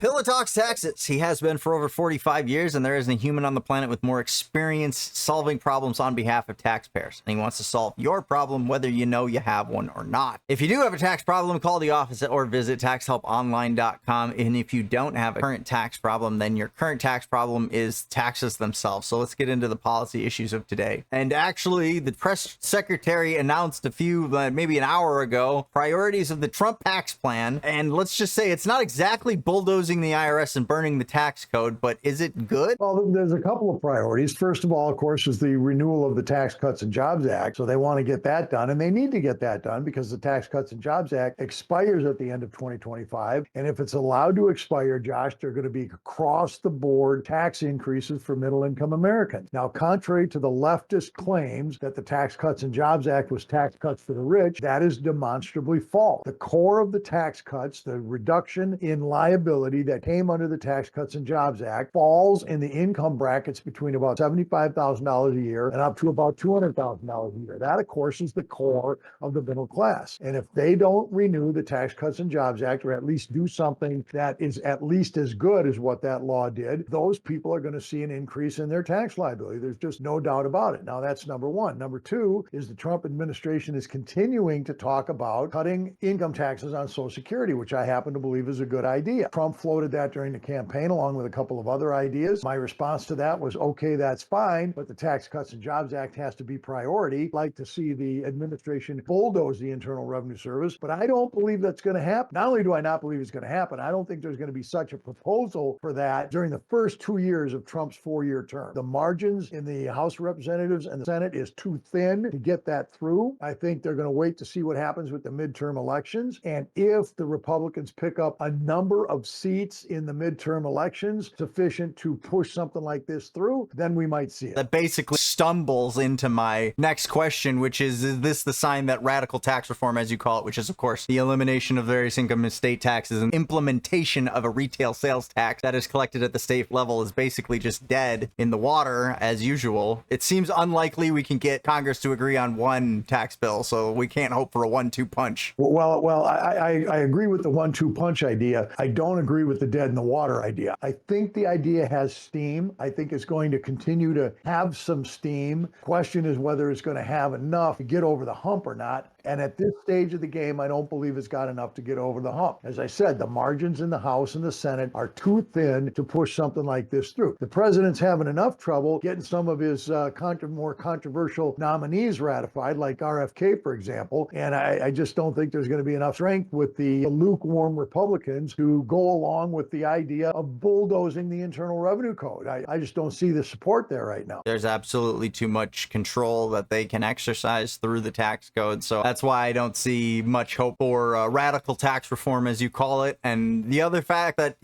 PillaTalksTaxes. He has been for over 45 years, and there isn't a human on the planet with more experience solving problems on behalf of taxpayers. And he wants to solve your problem, whether you know you have one or not. If you do have a tax problem, call the office or visit taxhelponline.com. And if you don't have a current tax problem, then your current tax problem is taxes themselves. So let's get into the policy issues of today. And actually, the press secretary announced a few, maybe an hour ago, priorities of the Trump tax plan. And let's just say it's not exactly bulldozing the IRS and burning the tax code, but is it good? Well, there's a couple of priorities. First of all, of course, is the renewal of the Tax Cuts and Jobs Act. So they want to get that done, and they need to get that done because the Tax Cuts and Jobs Act expires at the end of 2025. And if it's allowed to expire, Josh, they're going to be across-the-board tax increases for middle-income Americans. Now, contrary to the leftist claims that the Tax Cuts and Jobs Act was tax cuts for the rich, that is demonstrably false. The core of the tax cuts, the reduction in liability that came under the Tax Cuts and Jobs Act, falls in the income brackets between about $75,000 a year and up to about $200,000 a year. That, of course, is the core of the middle class. And if they don't renew the Tax Cuts and Jobs Act, or at least do something that is at least as good as what that law did, those people are going to see an increase in their tax liability. There's just no doubt about it. Now, that's number one. Number two is the Trump administration is continuing to talk about cutting income taxes on Social Security, which I happen to believe is a good idea. Trump floated that during the campaign along with a couple of other ideas. My response to that was, okay, that's fine, but the Tax Cuts and Jobs Act has to be priority. I'd like to see the administration bulldoze the Internal Revenue Service, but I don't believe that's going to happen. Not only do I not believe it's going to happen, I don't think there's going to be such a proposal for that during the first 2 years of Trump's 4-year term. The margins in the House of Representatives and the Senate is too thin to get that through. I think they're going to wait to see what happens with the midterm elections. And if the Republicans pick up a number of seats in the midterm elections sufficient to push something like this through, then we might see it. That basically stumbles into my next question, which is this the sign that radical tax reform, as you call it, which is, of course, the elimination of various income and state taxes and implementation of a retail sales tax that is collected at the state level, is basically just dead in the water as usual? It seems unlikely we can get Congress to agree on one tax bill, so we can't hope for a 1-2 punch. Well, I agree with the 1-2 punch idea. I don't agree with the dead in the water idea. I think the idea has steam. I think it's going to continue to have some steam. Question is whether it's going to have enough to get over the hump or not. And at this stage of the game, I don't believe it's got enough to get over the hump. As I said, the margins in the House and the Senate are too thin to push something like this through. The president's having enough trouble getting some of his more controversial nominees ratified, like RFK, for example. And I just don't think there's going to be enough strength with the lukewarm Republicans to go along with the idea of bulldozing the Internal Revenue Code. I just don't see the support there right now. There's absolutely too much control that they can exercise through the tax code. So that's why I don't see much hope for radical tax reform, as you call it. And the other fact that,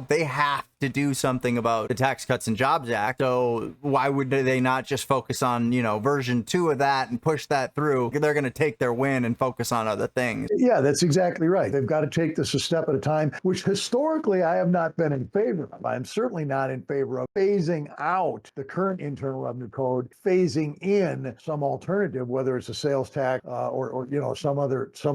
they have to do something about the Tax Cuts and Jobs Act. So why would they not just focus on, version 2 of that and push that through? They're going to take their win and focus on other things. Yeah, that's exactly right. They've got to take this a step at a time, which historically I have not been in favor of. I'm certainly not in favor of phasing out the current Internal Revenue Code, phasing in some alternative, whether it's a sales tax or some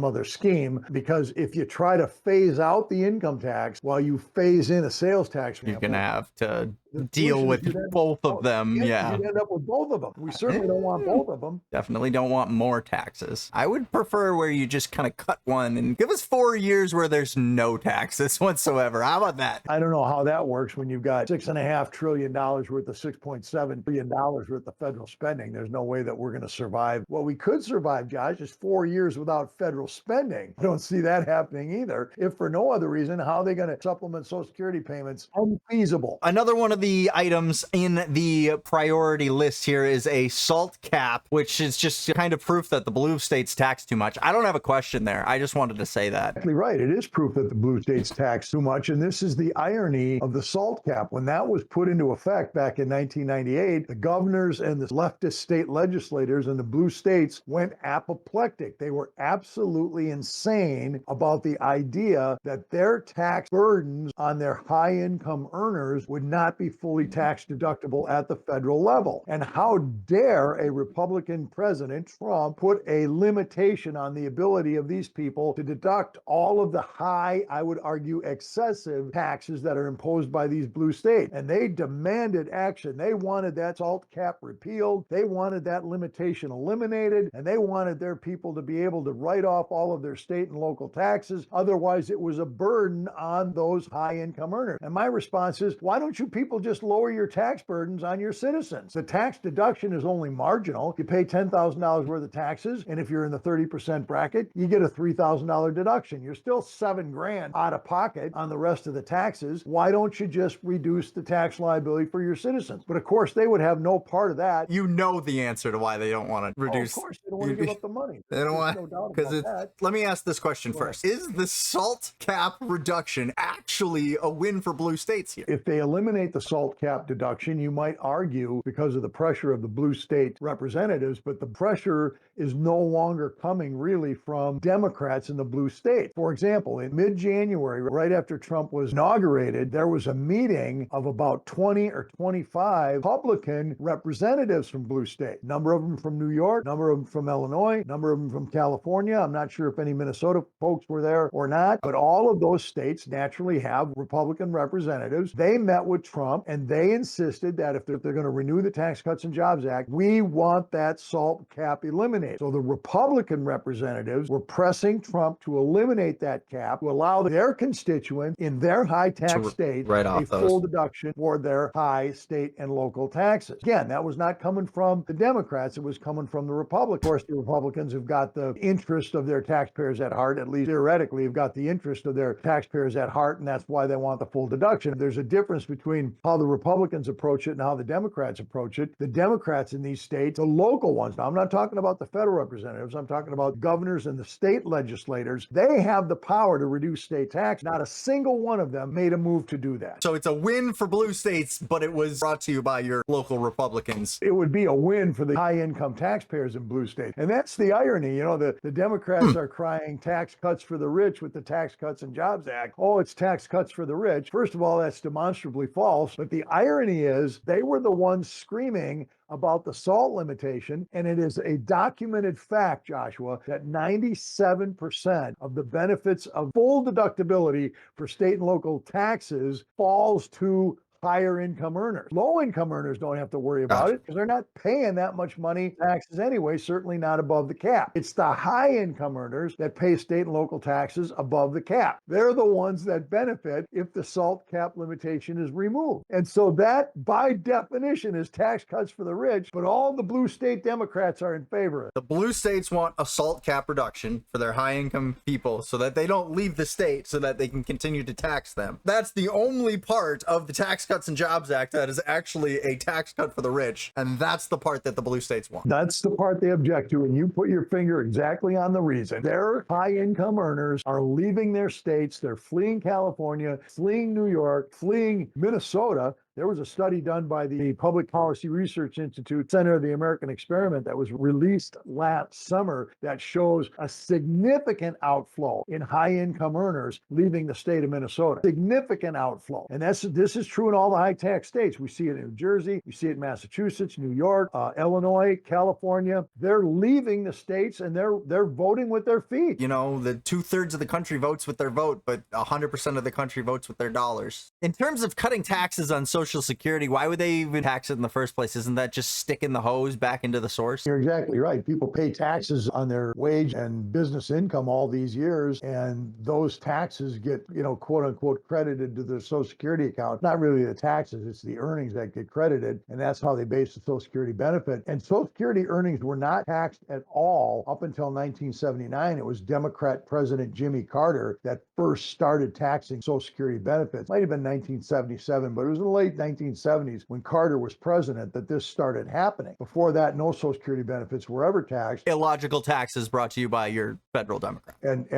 other scheme. Because if you try to phase out the income tax while you phase in a sales tax, you're going to have to deal with both of them. Yeah. You end up with both of them. We certainly don't want both of them. Definitely don't want more taxes. I would prefer where you just kind of cut one and give us 4 years where there's no taxes whatsoever. How about that? I don't know how that works when you've got $6.5 trillion worth of $6.7 trillion worth of federal spending. There's no way that we're going to survive. What we could survive, Josh, is 4 years without federal spending. I don't see that happening either. If for no other reason, how are they going to supplement Social Security payments? Unfeasible. Another one of the items in the priority list here is a SALT cap, which is just kind of proof that the blue states tax too much. I don't have a question there. I just wanted to say that. Exactly right. It is proof that the blue states tax too much. And this is the irony of the SALT cap. When that was put into effect back in 1998, the governors and the leftist state legislators in the blue states went apoplectic. They were absolutely insane about the idea that their tax burdens on their high income earners would not be fully tax deductible at the federal level. And how dare a Republican president, Trump, put a limitation on the ability of these people to deduct all of the high, I would argue, excessive taxes that are imposed by these blue states. And they demanded action. They wanted that SALT cap repealed. They wanted that limitation eliminated, and they wanted their people to be able to write off all of their state and local taxes. Otherwise, it was a burden on those high income earners. And my response is, why don't you people just lower your tax burdens on your citizens? The tax deduction is only marginal. You pay $10,000 worth of taxes, and if you're in the 30% bracket, you get a $3,000 deduction. You're still $7,000 out of pocket on the rest of the taxes. Why don't you just reduce the tax liability for your citizens? But of course, they would have no part of that. You know the answer to why they don't want to reduce. Of course, they don't want to give up the money. They don't want, no doubt because about that. let me ask this question first. Is the SALT cap reduction actually a win for blue states here? If they eliminate the SALT cap deduction, you might argue because of the pressure of the blue state representatives, but the pressure is no longer coming really from Democrats in the blue state. For example, in mid-January, right after Trump was inaugurated, there was a meeting of about 20 or 25 Republican representatives from blue state. A number of them from New York, a number of them from Illinois, a number of them from California. I'm not sure if any Minnesota folks were there or not, but all of those states naturally have Republican representatives. They met with Trump and they insisted that if they're going to renew the Tax Cuts and Jobs Act, we want that SALT cap eliminated. So the Republican representatives were pressing Trump to eliminate that cap, to allow their constituents in their high tax states a full deduction for their high state and local taxes. Again, that was not coming from the Democrats, it was coming from the Republicans. Of course, the Republicans have got the interest of their taxpayers at heart, at least theoretically, have got the interest of their taxpayers at heart, and that's why they want the full deduction. There's a difference between how the Republicans approach it and how the Democrats approach it. The Democrats in these states, the local ones, now I'm not talking about the federal representatives, I'm talking about governors and the state legislators, they have the power to reduce state tax. Not a single one of them made a move to do that. So it's a win for blue states, but it was brought to you by your local Republicans. It would be a win for the high income taxpayers in blue states. And that's the irony. You know, the Democrats are crying tax cuts for the rich with the Tax Cuts and Jobs Act. Oh, it's tax cuts for the rich. First of all, that's demonstrably false. But the irony is they were the ones screaming about the SALT limitation. And it is a documented fact, Joshua, that 97% of the benefits of full deductibility for state and local taxes falls to higher income earners. Low income earners don't have to worry about it because they're not paying that much money taxes anyway, certainly not above the cap. It's the high income earners that pay state and local taxes above the cap. They're the ones that benefit if the SALT cap limitation is removed. And so that by definition is tax cuts for the rich, but all the blue state Democrats are in favor of it. The blue states want a SALT cap reduction for their high income people so that they don't leave the state so that they can continue to tax them. That's the only part of the Tax Cuts and Jobs Act that is actually a tax cut for the rich, and that's the part that the blue states want. That's the part they object to, and you put your finger exactly on the reason. Their high income earners are leaving their states, they're fleeing California, fleeing New York, fleeing Minnesota. There was a study done by the Public Policy Research Institute, Center of the American Experiment, that was released last summer that shows a significant outflow in high-income earners leaving the state of Minnesota. Significant outflow. And this is true in all the high-tax states. We see it in New Jersey, we see it in Massachusetts, New York, Illinois, California. They're leaving the states and they're voting with their feet. You know, the 2/3 of the country votes with their vote, but 100% of the country votes with their dollars. In terms of cutting taxes on Social Security, why would they even tax it in the first place? Isn't that just sticking the hose back into the source? You're exactly right. People pay taxes on their wage and business income all these years, and those taxes get, quote unquote, credited to their Social Security account. Not really the taxes, it's the earnings that get credited, and that's how they base the Social Security benefit. And Social Security earnings were not taxed at all up until 1979. It was Democrat President Jimmy Carter that first started taxing Social Security benefits. Might have been 1977, but it was in the late 1970s when Carter was president that this started happening. Before that, no Social Security benefits were ever taxed. Illogical taxes brought to you by your federal Democrat. And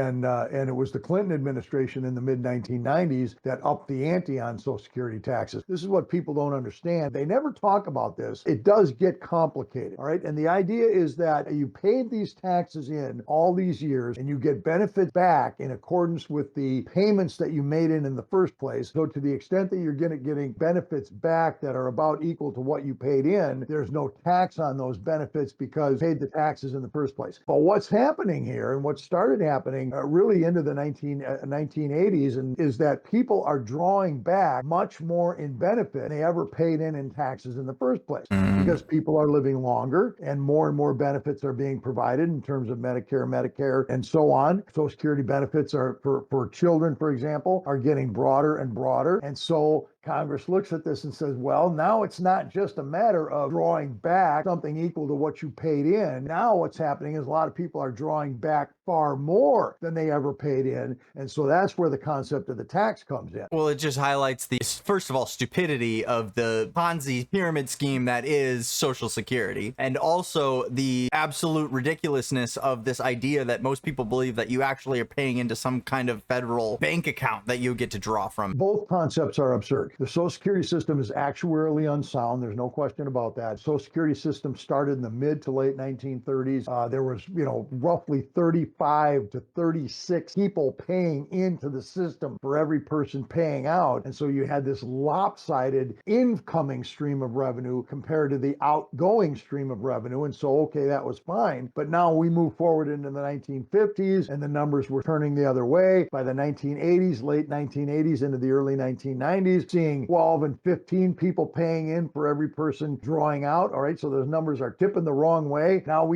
it was the Clinton administration in the mid-1990s that upped the ante on Social Security taxes. This is what people don't understand. They never talk about this. It does get complicated, all right? And the idea is that you paid these taxes in all these years and you get benefits back in accordance with the payments that you made in the first place. So to the extent that you're getting benefits benefits back that are about equal to what you paid in, there's no tax on those benefits because you paid the taxes in the first place. But what's happening here and what started happening really into the 1980s and is that people are drawing back much more in benefit than they ever paid in taxes in the first place because people are living longer and more benefits are being provided in terms of Medicare, and so on. Social Security benefits are for children, for example, are getting broader and broader. And so Congress looks at this and says, well, now it's not just a matter of drawing back something equal to what you paid in. Now what's happening is a lot of people are drawing back far more than they ever paid in. And so that's where the concept of the tax comes in. Well, it just highlights the, first of all, stupidity of the Ponzi pyramid scheme that is Social Security, and also the absolute ridiculousness of this idea that most people believe that you actually are paying into some kind of federal bank account that you get to draw from. Both concepts are absurd. The Social Security system is actuarially unsound. There's no question about that. Social Security system started in the mid to late 1930s. There was, roughly 35 to 36 people paying into the system for every person paying out. And so you had this lopsided incoming stream of revenue compared to the outgoing stream of revenue. And so, okay, that was fine. But now we move forward into the 1950s and the numbers were turning the other way. By the 1980s, late 1980s into the early 1990s, seeing 12 and 15 people paying in for every person drawing out. All right, so those numbers are tipping the wrong way. Now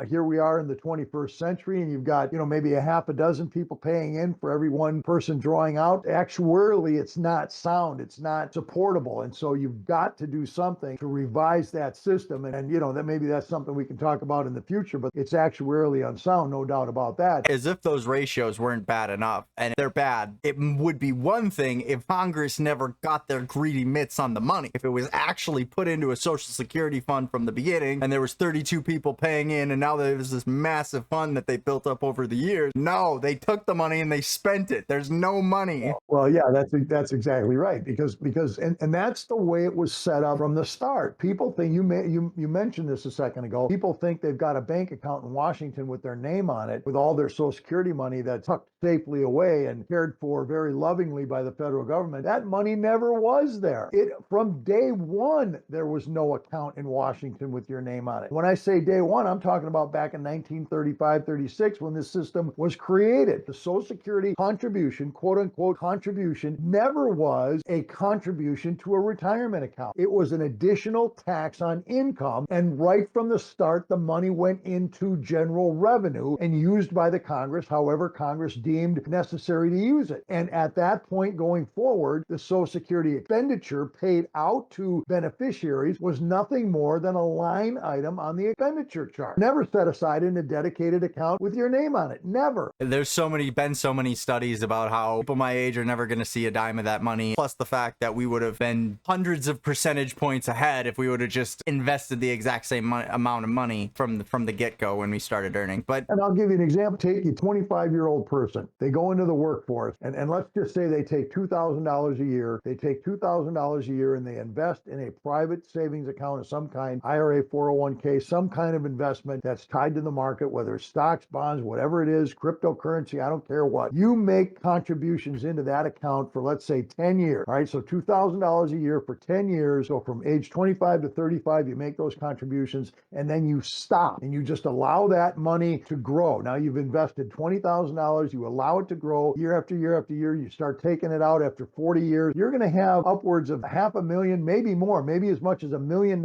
here we are in the 21st century, and you've got maybe a half a dozen people paying in for every one person drawing out. Actuarially, it's not sound, it's not supportable, and so you've got to do something to revise that system. And that maybe that's something we can talk about in the future, but it's actuarially unsound, no doubt about that. As if those ratios weren't bad enough, and if they're bad, it would be one thing if Congress never got their greedy mitts on the money. If it was actually put into a Social Security fund from the beginning and there was 32 people paying in and now there's this massive fund that they built up over the years. No, they took the money and they spent it. There's no money. Well, yeah, that's exactly right, because and that's the way it was set up from the start. People think you mentioned this a second ago. People think they've got a bank account in Washington with their name on it with all their Social Security money that's tucked safely away and cared for very lovingly by the federal government. That money never was there. From day one, there was no account in Washington with your name on it. When I say day one, I'm talking about back in 1935, 36, when this system was created. The Social Security contribution, quote unquote contribution, never was a contribution to a retirement account. It was an additional tax on income. And right from the start, the money went into general revenue and used by the Congress, however Congress deemed necessary to use it. And at that point going forward, the Social Security expenditure paid out to beneficiaries was nothing more than a line item on the expenditure chart. Never set aside in a dedicated account with your name on it. Never. There's been so many studies about how people my age are never going to see a dime of that money. Plus the fact that we would have been hundreds of percentage points ahead if we would have just invested the exact same amount of money from the get-go when we started earning. And I'll give you an example. Take a 25-year-old person. They go into the workforce and let's just say they take $2,000 a year. They take $2,000 a year and they invest in a private savings account of some kind, IRA, 401k, some kind of investment that's tied to the market, whether it's stocks, bonds, whatever it is, cryptocurrency, I don't care what. You make contributions into that account for, let's say, 10 years. All right, so $2,000 a year for 10 years. So from age 25 to 35, you make those contributions and then you stop and you just allow that money to grow. Now you've invested $20,000, you allow it to grow year after year after year. You start taking it out after 40 years. You're going to have upwards of $500,000, maybe more, maybe as much as $1 million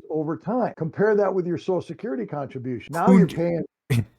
over time. Compare that with your Social Security contribution. Now you're paying,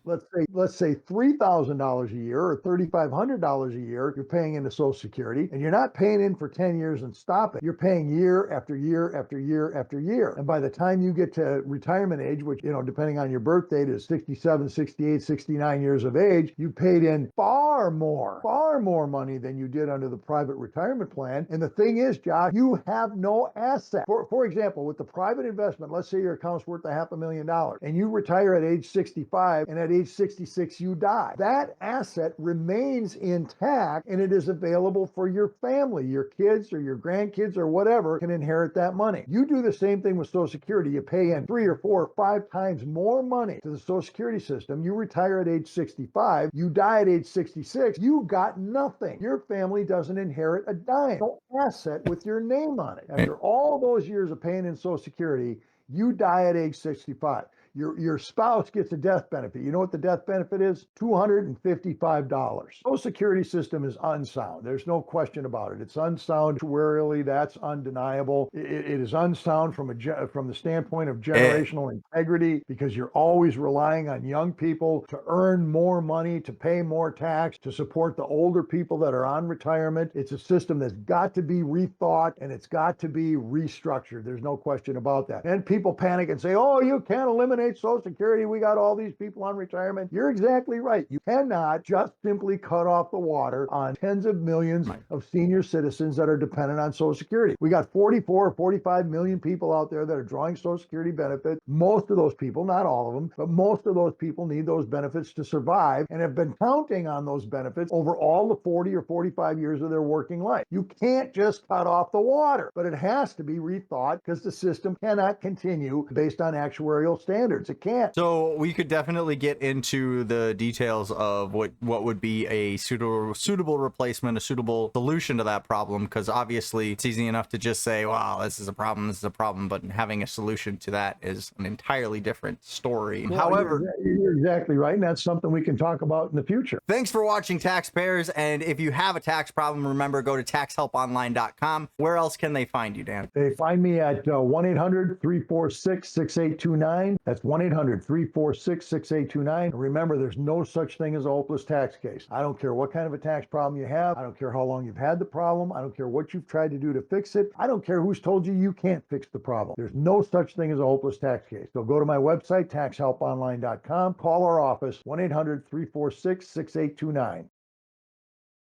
let's say $3,000 a year or $3,500 a year you're paying into Social Security, and you're not paying in for 10 years and stop it. You're paying year after year after year after year. And by the time you get to retirement age, which, depending on your birth date is 67, 68, 69 years of age, you paid in far more money than you did under the private retirement plan. And the thing is, Josh, you have no asset. For example, with the private investment, let's say your account's worth $500,000 and you retire at age 65, and at age age 66 you die. That asset remains intact and it is available for your family. Your kids or your grandkids or whatever can inherit that money. You do the same thing with Social Security. You pay in 3 or 4 or 5 times more money to the Social Security system. You retire at age 65. You die at age 66. You got nothing. Your family doesn't inherit a dime. No asset with your name on it. After all those years of paying in Social Security, you die at age 65. Your spouse gets a death benefit. You know what the death benefit is? $255. Social Security system is unsound. There's no question about it. It's unsound actuarially. That's undeniable. It is unsound from the standpoint of generational integrity because you're always relying on young people to earn more money, to pay more tax, to support the older people that are on retirement. It's a system that's got to be rethought and it's got to be restructured. There's no question about that. And people panic and say, oh, you can't eliminate Social Security. We got all these people on retirement. You're exactly right. You cannot just simply cut off the water on tens of millions of senior citizens that are dependent on Social Security. We got 44 or 45 million people out there that are drawing Social Security benefits. Most of those people, not all of them, but most of those people need those benefits to survive and have been counting on those benefits over all the 40 or 45 years of their working life. You can't just cut off the water, but it has to be rethought because the system cannot continue based on actuarial standards. It can't. So we could definitely get into the details of what would be a suitable replacement, a suitable solution to that problem, because obviously it's easy enough to just say, wow, this is a problem, but having a solution to that is an entirely different story. Well, However, you're exactly right, and that's something we can talk about in the future. Thanks for watching, taxpayers, and if you have a tax problem, remember, go to taxhelponline.com. Where else can they find you, Dan? They find me at 1-800-346-6829. That's 1-800-346-6829. Remember, there's no such thing as a hopeless tax case. I don't care what kind of a tax problem you have. I don't care how long you've had the problem. I don't care what you've tried to do to fix it. I don't care who's told you you can't fix the problem. There's no such thing as a hopeless tax case. So go to my website, taxhelponline.com. Call our office, 1-800-346-6829.